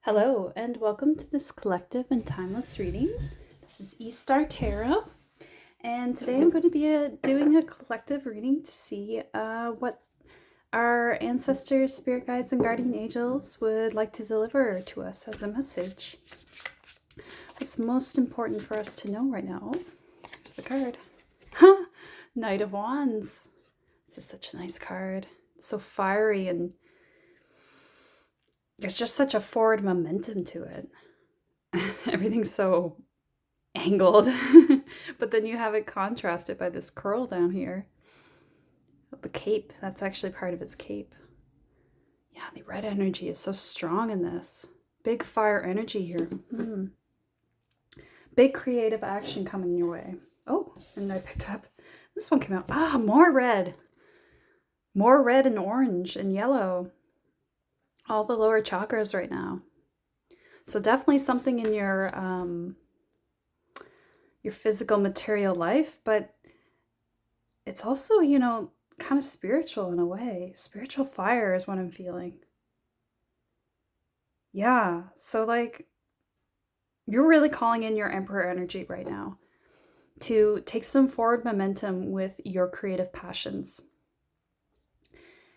Hello, and welcome to this collective and timeless reading. This is Eastar Tarot, and today I'm going to be doing a collective reading to see what our ancestors, spirit guides, and guardian angels would like to deliver to us as a message. What's most important for us to know right now? Here's the card. Knight of Wands. This is such a nice card. It's so fiery, and there's just such a forward momentum to it. Everything's so angled, but then you have it contrasted by this curl down here. The cape, that's actually part of its cape. Yeah, the red energy is so strong in this. Big fire energy here. Big creative action coming your way. Oh, and I picked up, this one came out. Ah, more red. More red and orange and yellow. All the lower chakras right now. So definitely something in your physical material life, but it's also, kind of spiritual in a way. Spiritual fire is what I'm feeling. Yeah, so like you're really calling in your Emperor energy right now to take some forward momentum with your creative passions.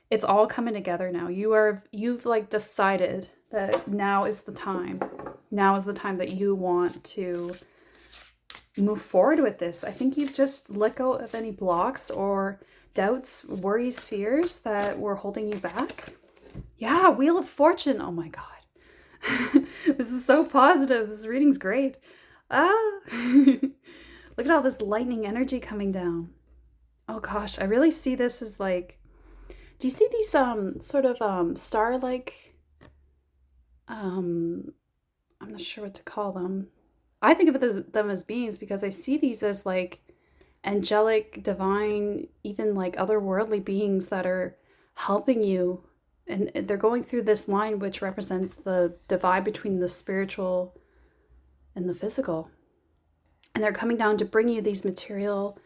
It's all coming together now. You've like decided that now is the time. Now is the time that you want to move forward with this. I think you've just let go of any blocks or doubts, worries, fears that were holding you back. Yeah, Wheel of Fortune. Oh my God. This is so positive. This reading's great. Look at all this lightning energy coming down. Oh gosh, I really see this as like, do you see these sort of star-like, I'm not sure what to call them. I think of them as beings because I see these as like angelic, divine, even like otherworldly beings that are helping you. And they're going through this line which represents the divide between the spiritual and the physical. And they're coming down to bring you these material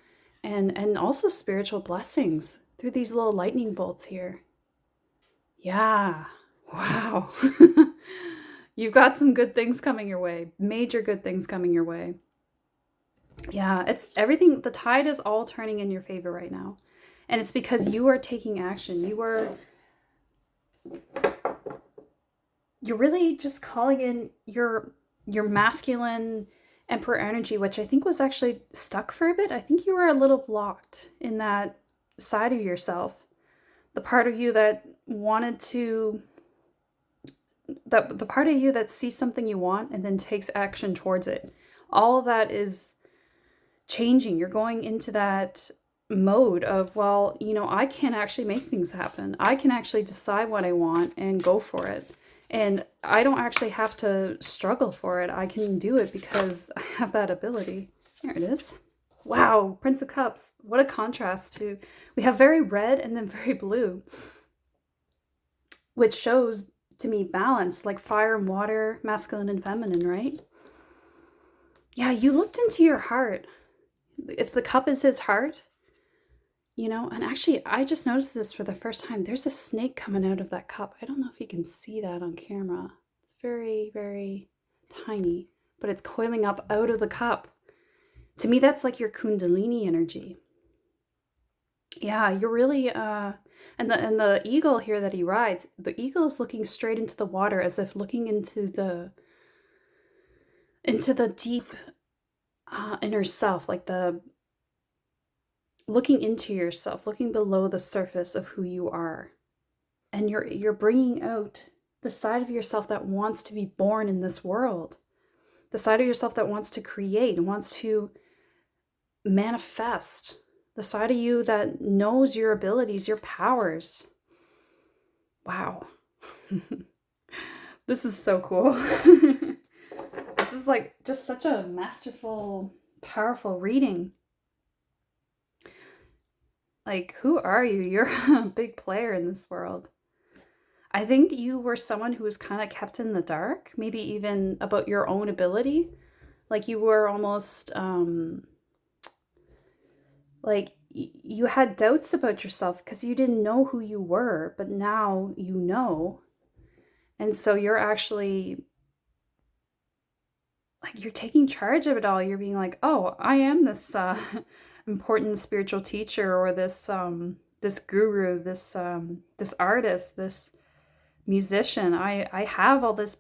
and also spiritual blessings through these little lightning bolts here. Yeah. Wow. You've got some good things coming your way. Major good things coming your way. Yeah, it's everything. The tide is all turning in your favor right now. And it's because you are taking action. You're really just calling in your masculine Emperor energy, which I think was actually stuck for a bit. I think you were a little blocked in that side of yourself. The part of you that wanted to, the part of you that sees something you want and then takes action towards it. All of that is changing. You're going into that mode of, well, I can actually make things happen. I can actually decide what I want and go for it. And I don't actually have to struggle for it. I can do it because I have that ability. There it is. Wow, Prince of Cups. What a contrast to, we have very red and then very blue, which shows to me balance, like fire and water, masculine and feminine, right? Yeah, you looked into your heart. If the cup is his heart, and actually I just noticed this for the first time. There's a snake coming out of that cup. I don't know if you can see that on camera. It's very, very tiny, but it's coiling up out of the cup. To me, that's like your Kundalini energy. Yeah, you're really, and the eagle here that he rides, the eagle is looking straight into the water as if looking into the deep inner self, like looking into yourself, looking below the surface of who you are. And you're bringing out the side of yourself that wants to be born in this world. The side of yourself that wants to create and wants to manifest. The side of you that knows your abilities, your powers. Wow. This is so cool. This is like just such a masterful, powerful reading. Like, who are you? You're a big player in this world. I think you were someone who was kind of kept in the dark, maybe even about your own ability. Like you were almost, like you had doubts about yourself because you didn't know who you were, but now you know. And so you're actually like, you're taking charge of it all. You're being like, oh, I am this important spiritual teacher, or this guru, this artist, this musician. I have all this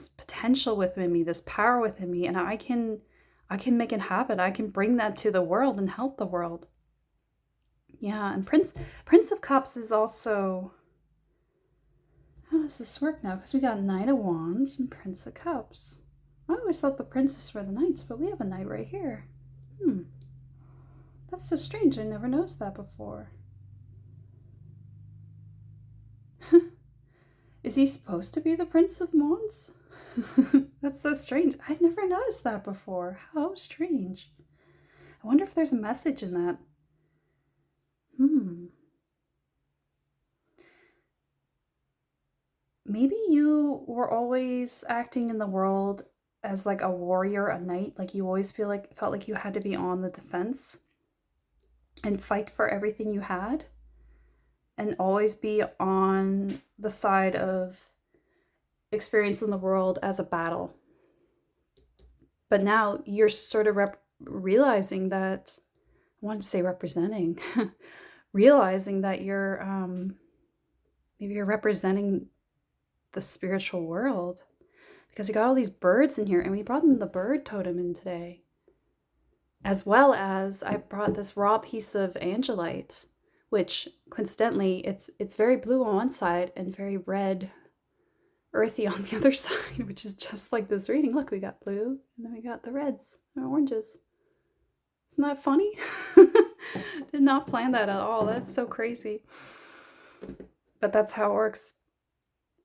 potential within me, this power within me, and I can make it happen. I can bring that to the world and help the world. Yeah, and Prince of Cups is also, how does this work now? Because we got Knight of Wands and Prince of Cups. I always thought the princess were the knights, but we have a knight right here. That's so strange. I never noticed that before. Is he supposed to be the Prince of Wands? That's so strange. I've never noticed that before. How strange. I wonder if there's a message in that. Maybe you were always acting in the world as like a warrior, a knight. Like you always felt like you had to be on the defense and fight for everything you had, and always be on the side of experiencing the world as a battle. But now you're sort of realizing that, I wanted to say representing, realizing that maybe you're representing the spiritual world, because you got all these birds in here, and we brought in the bird totem in today, as well as I brought this raw piece of angelite, which coincidentally it's very blue on one side and very red earthy on the other side, which is just like this reading. Look, we got blue, and then we got the reds and oranges. Isn't that funny? Did not plan that at all. That's so crazy. But that's how it works.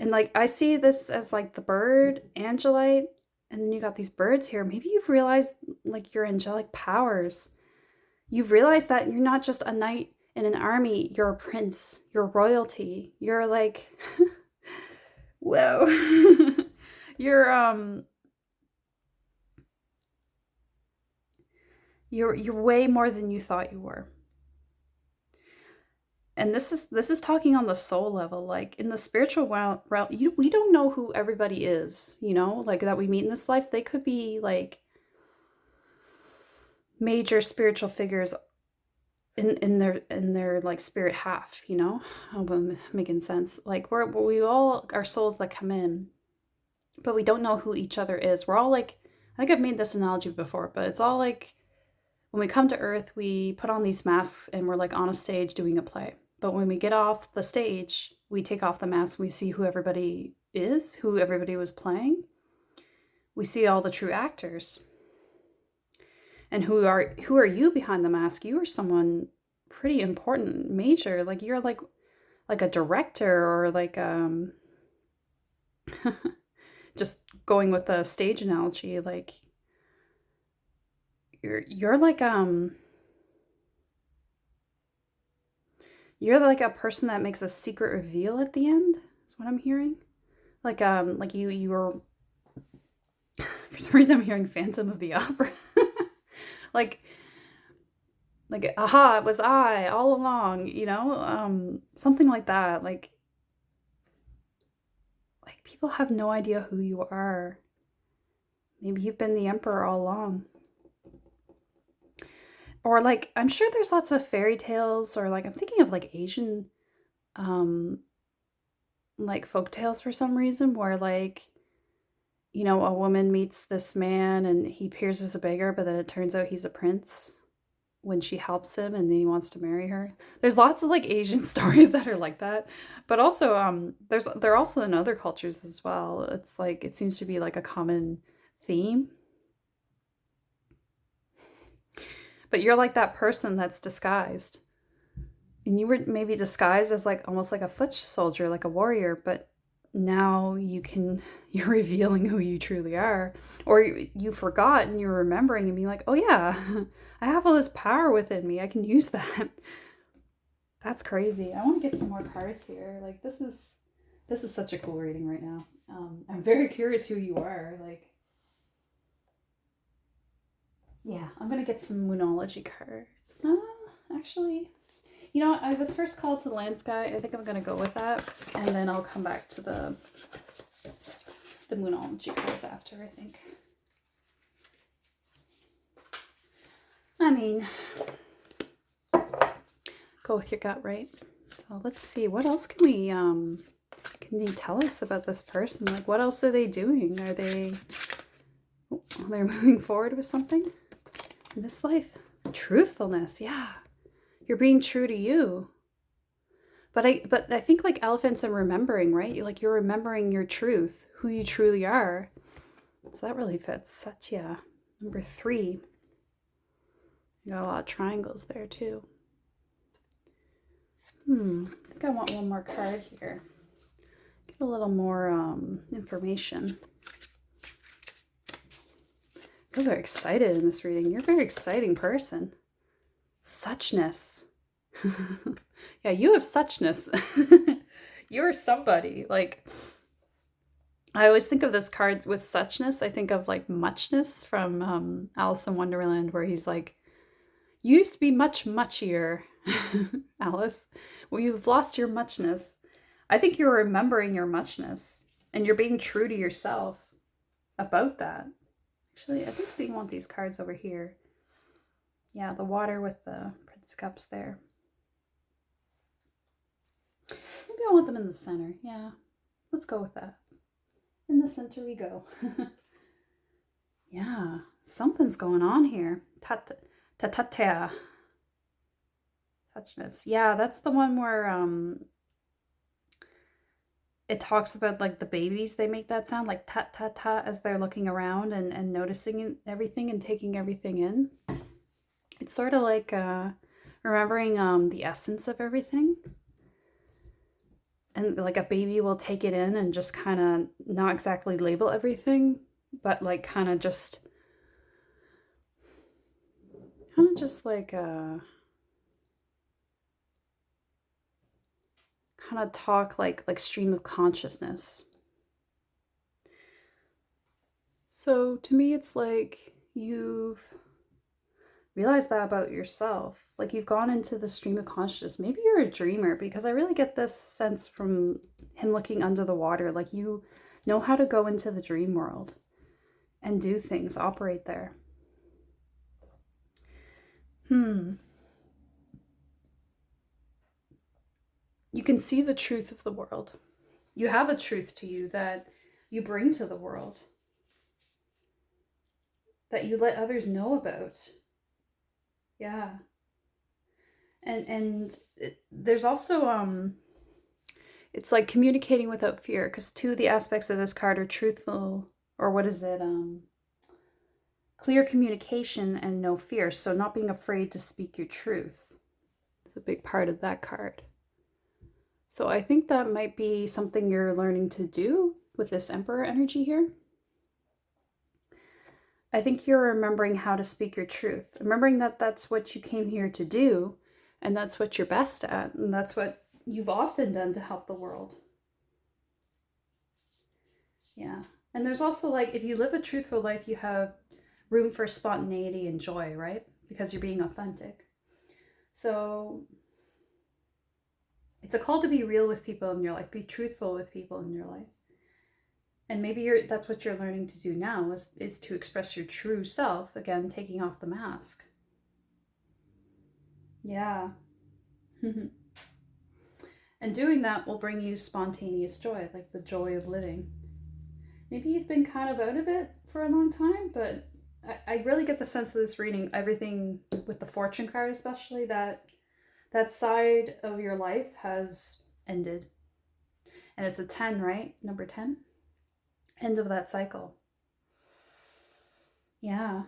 And like, I see this as like the bird, angelite, and then you got these birds here. Maybe you've realized like your angelic powers. You've realized that you're not just a knight in an army, you're a prince, you're royalty. You're like, whoa. You're way more than you thought you were. And this is talking on the soul level. Like in the spiritual realm, we don't know who everybody is, like that we meet in this life. They could be like major spiritual figures in their like spirit half, I hope I'm making sense. Like we all are souls that come in, but we don't know who each other is. We're all like, I think I've made this analogy before, but it's all like when we come to Earth, we put on these masks and we're like on a stage doing a play. But when we get off the stage, we take off the mask, we see who everybody is, who everybody was playing. We see all the true actors. And who are you behind the mask? You are someone pretty important, major. Like you're like a director, or like just going with the stage analogy, like you're like you're like a person that makes a secret reveal at the end, is what I'm hearing. Like you were, for some reason I'm hearing Phantom of the Opera. like aha, it was I all along, something like that. Like people have no idea who you are. Maybe you've been the emperor all along. Or like, I'm sure there's lots of fairy tales, or like I'm thinking of like Asian like folk tales for some reason, where like, a woman meets this man and he appears as a beggar, but then it turns out he's a prince when she helps him, and then he wants to marry her. There's lots of like Asian stories that are like that. But also they're also in other cultures as well. It's like, it seems to be like a common theme. But you're like that person that's disguised. And you were maybe disguised as like almost like a foot soldier, like a warrior, but now you're revealing who you truly are. Or you forgot and you're remembering and being like, oh yeah, I have all this power within me. I can use that. That's crazy. I want to get some more cards here. Like this is such a cool reading right now. I'm very curious who you are. Like, yeah, I'm going to get some Moonology cards. Actually, I was first called to the Land Sky. I think I'm going to go with that. And then I'll come back to the the Moonology cards after, I think. I mean, go with your gut, right? So let's see, what else can you tell us about this person? Like, what else are they doing? They're moving forward with something in this life? Truthfulness, yeah. You're being true to you. But I think like elephants and remembering, right? You're remembering your truth, who you truly are. So that really fits. Satya, number 3. You got a lot of triangles there too. I think I want one more card here. Get a little more information. You're very excited in this reading. You're a very exciting person. Suchness. Yeah, you have suchness. You're somebody. Like, I always think of this card with suchness. I think of like muchness from Alice in Wonderland, where he's like, you used to be much muchier, Alice. Well, you've lost your muchness. I think you're remembering your muchness and you're being true to yourself about that. Actually, I think they want these cards over here. Yeah, the water with the Prince of Cups there. Maybe I want them in the center. Yeah, let's go with that. In the center we go. Yeah, something's going on here. Ta-ta-ta. Suchness. Yeah, that's the one where it talks about like the babies, they make that sound like ta-ta-ta as they're looking around and noticing everything and taking everything in. It's sort of like remembering the essence of everything. And like a baby will take it in and just kind of not exactly label everything, but like kind of just like kind of talk like stream of consciousness. So to me, it's like you've realized that about yourself. Like you've gone into the stream of consciousness. Maybe you're a dreamer, because I really get this sense from him looking under the water. Like you know how to go into the dream world and do things, operate there. You can see the truth of the world. You have a truth to you that you bring to the world, that you let others know about. Yeah. And there's also it's like communicating without fear, because two of the aspects of this card are truthful, or what is it? Clear communication and no fear. So not being afraid to speak your truth is a big part of that card. So I think that might be something you're learning to do with this Emperor energy here. I think you're remembering how to speak your truth, remembering that that's what you came here to do, and that's what you're best at, and that's what you've often done to help the world. Yeah. And there's also like, if you live a truthful life, you have room for spontaneity and joy, right? Because you're being authentic. So it's a call to be real with people in your life, be truthful with people in your life. And maybe that's what you're learning to do now, is to express your true self, again, taking off the mask. Yeah. And doing that will bring you spontaneous joy, like the joy of living. Maybe you've been kind of out of it for a long time, but I really get the sense of this reading, everything with the fortune card especially, that side of your life has ended. And it's a 10, right? Number 10. End of that cycle. Yeah.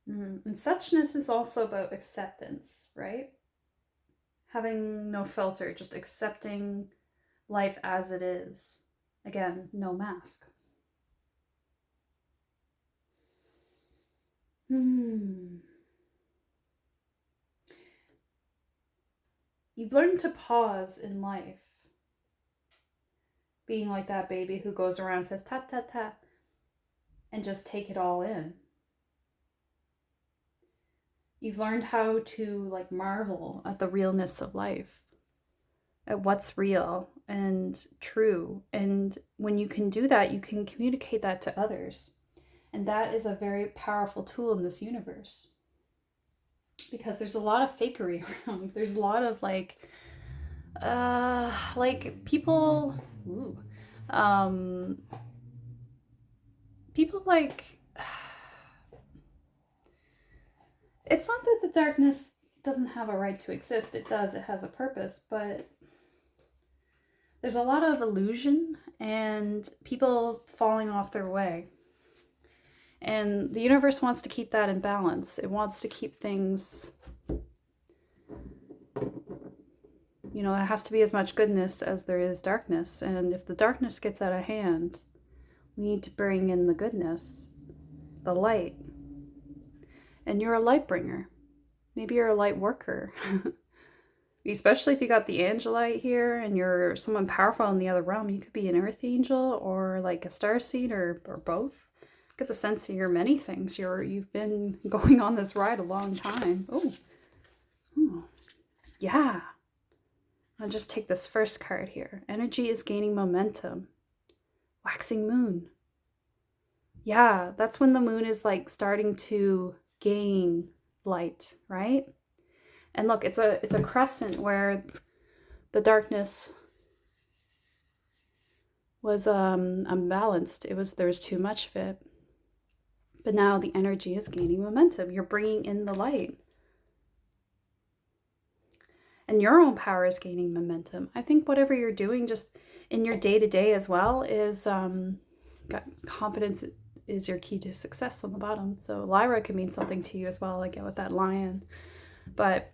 And suchness is also about acceptance, right? Having no filter, just accepting life as it is. Again, no mask. You've learned to pause in life. Being like that baby who goes around and says, ta, ta, ta, and just take it all in. You've learned how to like marvel at the realness of life, at what's real, and true. And when you can do that, you can communicate that to others. And that is a very powerful tool in this universe. Because there's a lot of fakery around. There's a lot of people, ooh, um, people it's not that the darkness doesn't have a right to exist. It does. It has a purpose, but there's a lot of illusion and people falling off their way. And the universe wants to keep that in balance. It wants to keep things, there has to be as much goodness as there is darkness. And if the darkness gets out of hand, we need to bring in the goodness, the light. And you're a light bringer. Maybe you're a light worker. Especially if you got the Angelite here and you're someone powerful in the other realm. You could be an earth angel or like a starseed or both. Get the sense that you're many things. You've been going on this ride a long time. Oh, yeah. I'll just take this first card here. Energy is gaining momentum. Waxing moon. Yeah, that's when the moon is like starting to gain light, right? And look, it's a crescent where the darkness was unbalanced. There was too much of it. But now the energy is gaining momentum. You're bringing in the light. And your own power is gaining momentum. I think whatever you're doing just in your day-to-day as well is got confidence is your key to success on the bottom. So Lyra can mean something to you as well, like with that lion. But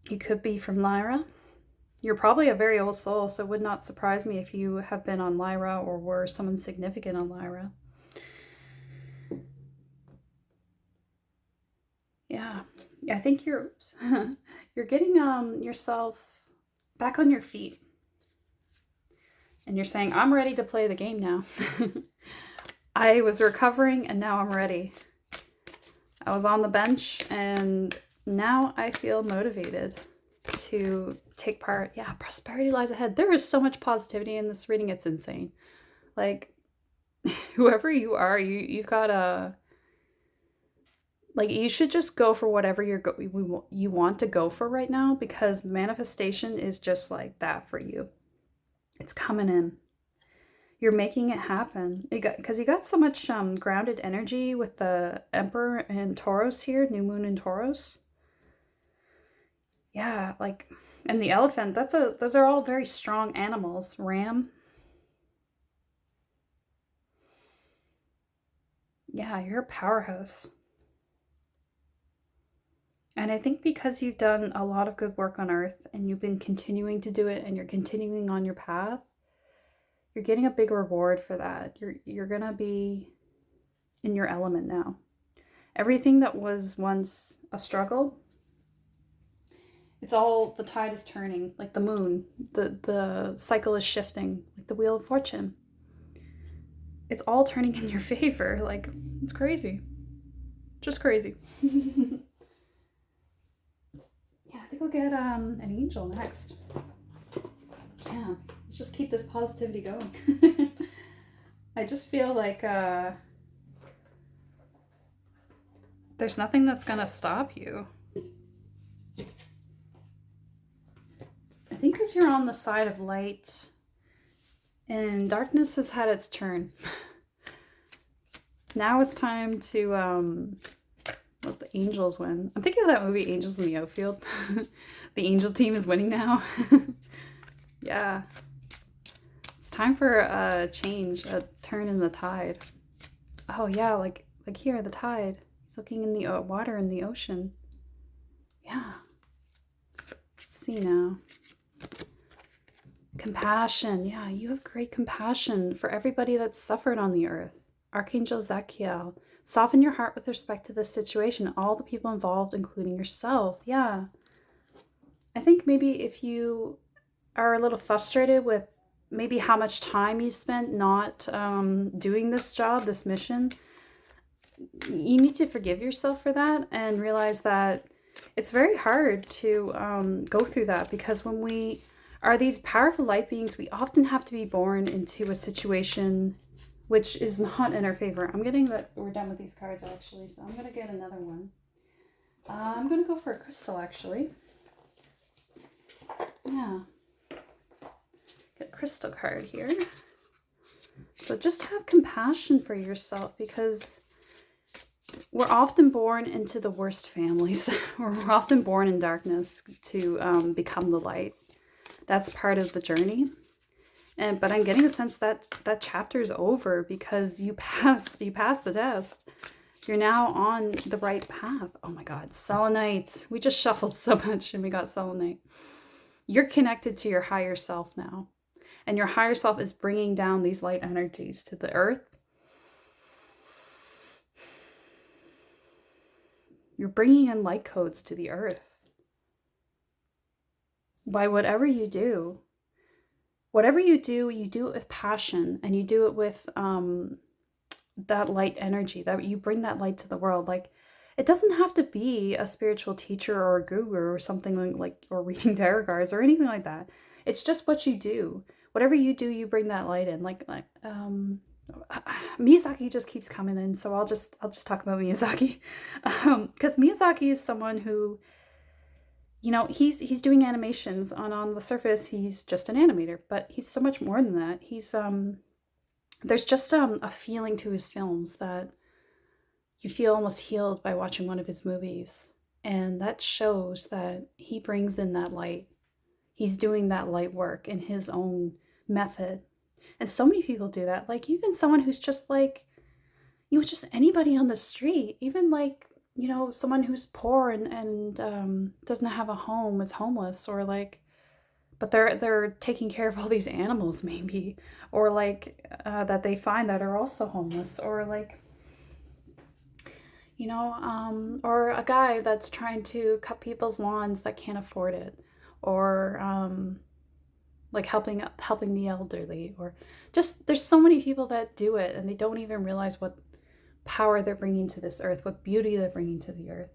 you could be from Lyra. You're probably a very old soul, so it would not surprise me if you have been on Lyra or were someone significant on Lyra. Yeah, I think you're getting yourself back on your feet. And you're saying, I'm ready to play the game now. I was recovering and now I'm ready. I was on the bench and now I feel motivated to take part. Yeah, prosperity lies ahead. There is so much positivity in this reading. It's insane. Like, whoever you are, you've got to... Like, you should just go for whatever you want to go for right now, because manifestation is just like that for you. It's coming in. You're making it happen. Because you got so much grounded energy with the Emperor and Taurus here, New Moon and Taurus. Yeah, like, and the elephant, those are all very strong animals. Ram. Yeah, you're a powerhouse. And I think because you've done a lot of good work on Earth and you've been continuing to do it and you're continuing on your path, you're getting a big reward for that. You're going to be in your element now. Everything that was once a struggle, it's all, the tide is turning, like the moon. The cycle is shifting, like the Wheel of Fortune. It's all turning in your favor. Like, it's crazy. Just crazy. I think we'll get an angel next. Yeah, let's just keep this positivity going. I just feel like there's nothing that's gonna stop you. I think because you're on the side of light and darkness has had its turn. Now it's time to let the angels win. I'm thinking of that movie, Angels in the Outfield. The angel team is winning now. Yeah. It's time for a change, a turn in the tide. Oh yeah, like here, the tide. He's looking in the water in the ocean. Yeah. Let's see now. Compassion. Yeah, you have great compassion for everybody that's suffered on the earth. Archangel Zachiel. Soften your heart with respect to this situation. All the people involved, including yourself. Yeah. I think maybe if you are a little frustrated with maybe how much time you spent not doing this job, this mission, you need to forgive yourself for that and realize that it's very hard to go through that, because when we are these powerful light beings. We often have to be born into a situation which is not in our favor. I'm getting that we're done with these cards actually, so I'm going to get another one. I'm going to go for a crystal actually. Yeah. Get a crystal card here. So just have compassion for yourself, because we're often born into the worst families. We're often born in darkness to become the light. That's part of the journey. But I'm getting a sense that that chapter is over because you passed the test. You're now on the right path. Oh my God, selenite. We just shuffled so much and we got selenite. You're connected to your higher self now. And your higher self is bringing down these light energies to the earth. You're bringing in light codes to the earth. By whatever you do, you do it with passion, and you do it with that light energy, that you bring that light to the world. Like, it doesn't have to be a spiritual teacher or a guru or something like or reading tarot cards or anything like that. It's just what you do. Whatever you do, you bring that light in. Like Miyazaki just keeps coming in, so I'll just talk about Miyazaki, because Miyazaki is someone who, you know, he's doing animations. On the surface, he's just an animator, but he's so much more than that. He's there's just a feeling to his films that you feel almost healed by watching one of his movies, and that shows that he brings in that light. He's doing that light work in his own method. And so many people do that. Like, even someone who's just like, you know, just anybody on the street, even like, you know, someone who's poor and doesn't have a home, is homeless, or like, but they're taking care of all these animals maybe, or like that they find that are also homeless, or like, you know, or a guy that's trying to cut people's lawns that can't afford it, or like helping the elderly, or just, there's so many people that do it and they don't even realize what power they're bringing to this earth, what beauty they're bringing to the earth,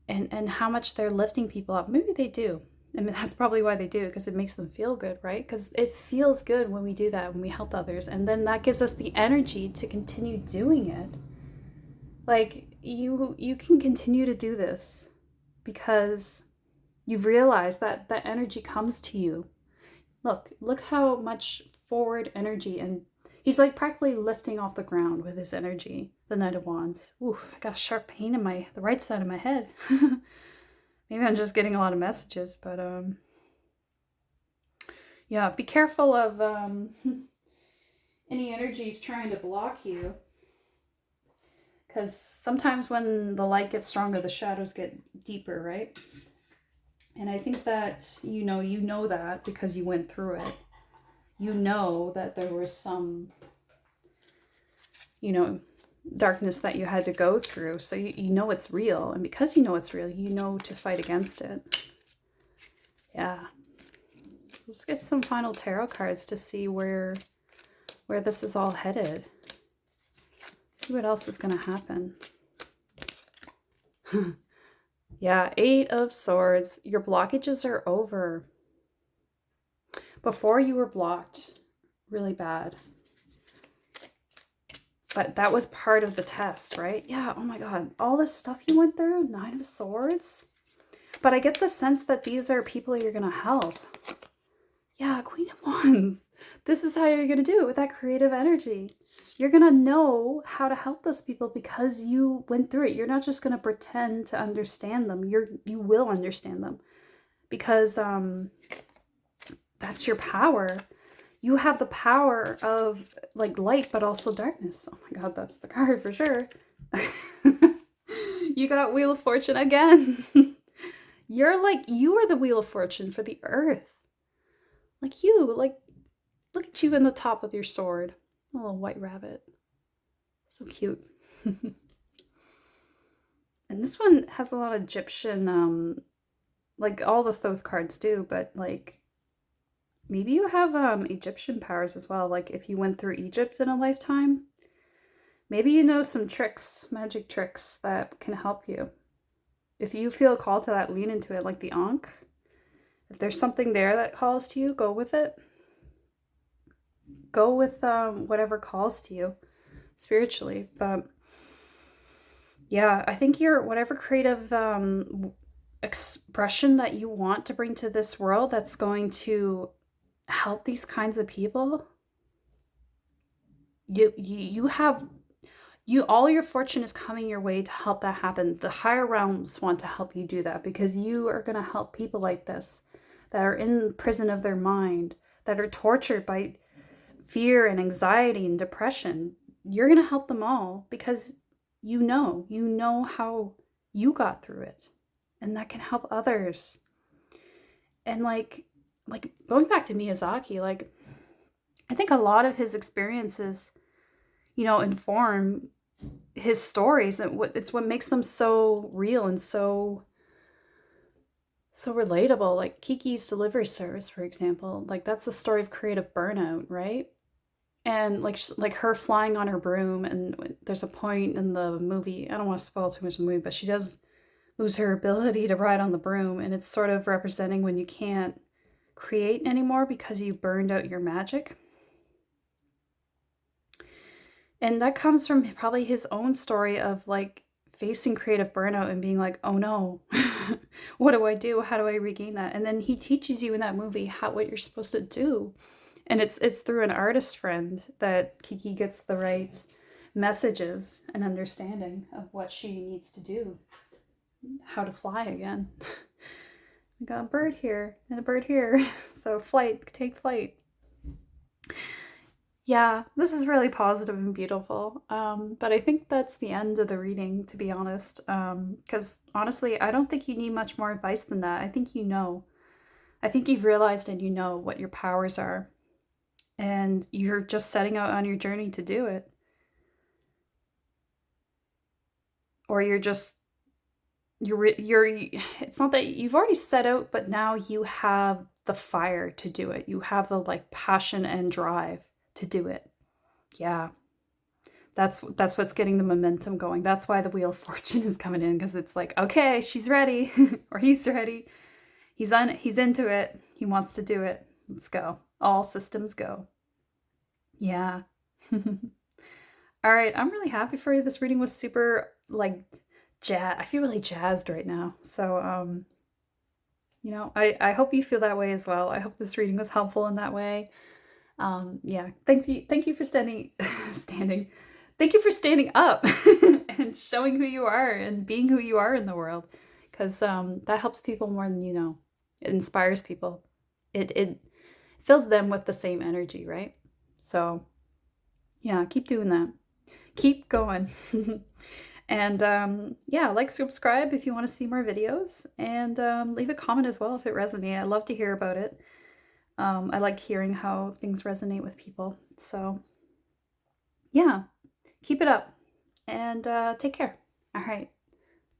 and how much they're lifting people up. Maybe they do. I mean, that's probably why they do it, because it makes them feel good, right? Because it feels good when we do that, when we help others, and then that gives us the energy to continue doing it. Like, you can continue to do this because you've realized that that energy comes to you. Look how much forward energy, and he's like practically lifting off the ground with his energy. The Knight of Wands. Ooh, I got a sharp pain in the right side of my head. Maybe I'm just getting a lot of messages, but yeah, be careful of any energies trying to block you. Because sometimes when the light gets stronger, the shadows get deeper, right? And I think that, you know that because you went through it. You know that there was some, you know, darkness that you had to go through. So you know it's real. And because you know it's real, you know to fight against it. Yeah. Let's get some final tarot cards to see where this is all headed. See what else is going to happen. Yeah, 8 of Swords. Your blockages are over. Before, you were blocked really bad. But that was part of the test, right? Yeah, oh my God. All this stuff you went through, 9 of Swords. But I get the sense that these are people you're going to help. Yeah, Queen of Wands. This is how you're going to do it with that creative energy. You're going to know how to help those people because you went through it. You're not just going to pretend to understand them. You will understand them because that's your power. You have the power of like light, but also darkness. Oh my God, that's the card for sure. You got Wheel of Fortune again. You are the Wheel of Fortune for the earth. Like, look at you in the top with your sword. A little white rabbit. So cute. And this one has a lot of Egyptian, like all the Thoth cards do, but like maybe you have Egyptian powers as well. Like if you went through Egypt in a lifetime, maybe you know some tricks, magic tricks that can help you. If you feel called to that, lean into it, like the Ankh. If there's something there that calls to you, go with it. Go with whatever calls to you spiritually. But yeah, I think your whatever creative expression that you want to bring to this world that's going to help these kinds of people, you have all your fortune is coming your way to help that happen. The higher realms want to help you do that because you are going to help people like this that are in prison of their mind, that are tortured by fear and anxiety and depression. You're going to help them all because you know how you got through it, and that can help others. And like going back to Miyazaki, like I think a lot of his experiences, inform his stories, and it's what makes them so real and so relatable. Like Kiki's Delivery Service, for example, like that's the story of creative burnout, right? And like her flying on her broom, and there's a point in the movie, I don't want to spoil too much of the movie, but she does lose her ability to ride on the broom, and it's sort of representing when you can't create anymore because you burned out your magic. And that comes from probably his own story of like facing creative burnout and being like, oh no, what do I do? How do I regain that? And then he teaches you in that movie what you're supposed to do. And it's through an artist friend that Kiki gets the right messages and understanding of what she needs to do, how to fly again. I got a bird here and a bird here. So take flight. Yeah, this is really positive and beautiful. But I think that's the end of the reading, to be honest. Because honestly, I don't think you need much more advice than that. I think you know. I think you've realized and you know what your powers are. And you're just setting out on your journey to do it. Or it's not that you've already set out, but now you have the fire to do it. You have the like passion and drive to do it. Yeah. That's what's getting the momentum going. That's why the Wheel of Fortune is coming in, because it's like, okay, she's ready or he's ready. He's into it. He wants to do it. Let's go. All systems go. Yeah. All right, I'm really happy for you. This reading was super like jazz. I feel really jazzed right now. So I hope you feel that way as well. I hope this reading was helpful in that way. Yeah, thank you for standing. Thank you for standing up and showing who you are and being who you are in the world, because that helps people more than you know. It inspires people. It fills them with the same energy, right? So yeah, keep doing that. Keep going. And yeah, like, subscribe if you want to see more videos, and leave a comment as well if it resonates. I love to hear about it. I like hearing how things resonate with people. So yeah, keep it up, and take care. All right.